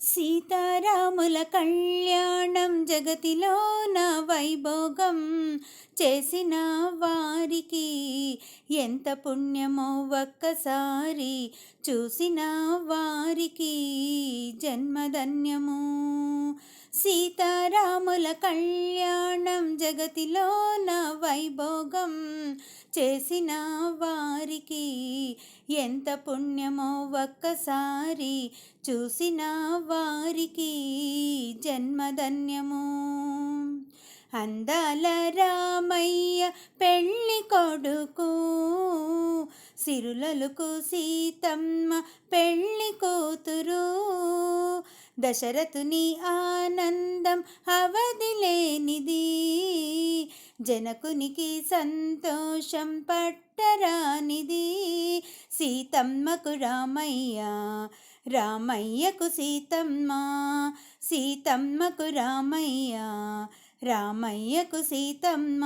సీతారాముల కళ్యాణం జగతిలోన వైభోగం చేసిన వారికి ఎంత పుణ్యమో ఒక్కసారి చూసిన వారికి జన్మధన్యము. సీతారాముల కళ్యాణం జగతిలోన వైభోగం చేసిన వారికి ఎంత పుణ్యమో ఒక్కసారి చూసిన వారికి జన్మధన్యము. అందాల రామయ్య పెళ్ళి కొడుకు, సిరులలకు సీతమ్మ పెళ్ళి కూతురు, దశరథుని ఆనందం అవధిలేనిది, జనకునికి సంతోషం పట్టరానిది. సీతమ్మకు రామయ్య, రామయ్యకు సీతమ్మ, సీతమ్మకు రామయ్య, రామయ్యకు సీతమ్మ.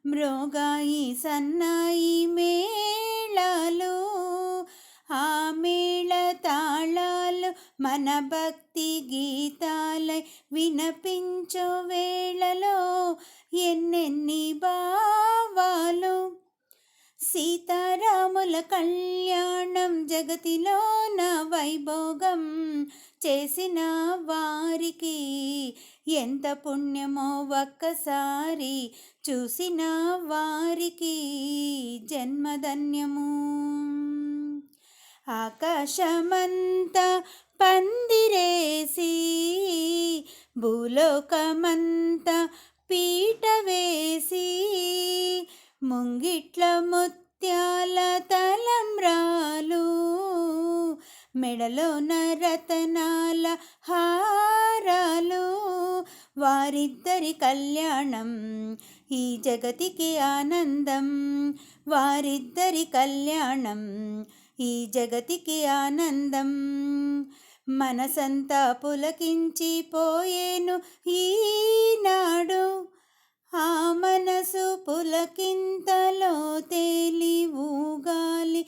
మృగాయి సన్నాయి మేళాలు, ఆ మేళ తాళాలు మన భక్తి గీతాలై వినపించు వేళలో ఎన్నెన్ని భావాలు. సీతారాముల కళ్యాణం జగతిలోన వైభోగం చేసిన వారికి ఎంత పుణ్యమో ఒక్కసారి చూసిన వారికి జన్మధన్యము. ఆకాశమంతా పందిరేసి, భూలోకమంతా పీట వేసి, ముంగిట్ల ముత్యాల తలంబ్రాలు, మెడలోన రతనాల హారాలు, వారిద్దరి కళ్యాణం ఈ జగతికి ఆనందం, వారిద్దరి కళ్యాణం ఈ జగతికి ఆనందం. మనసంతా పులకించిపోయేను ఈనాడు, ఆ మనసు పులకింతలో తేలి ఊగాలి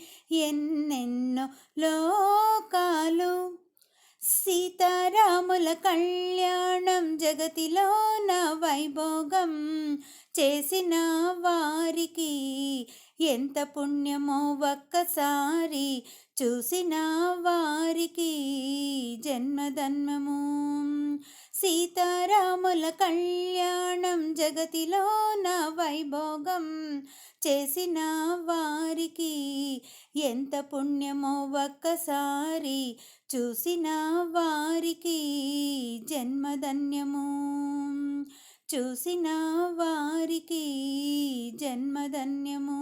ఎన్నెన్నో లోకాలు. సీతారాముల కళ్యాణం జగతిలోన వైభోగం చేసిన వారికి ఎంత పుణ్యమో ఒక్కసారి చూసిన వారికి జన్మధన్యము. సీతారాముల కళ్యాణం జగతిలోన వైభోగం చేసిన వారికి ఎంత పుణ్యమో ఒక్కసారి చూసిన వారికి జన్మధన్యము, చూసిన వారికి జన్మధన్యము.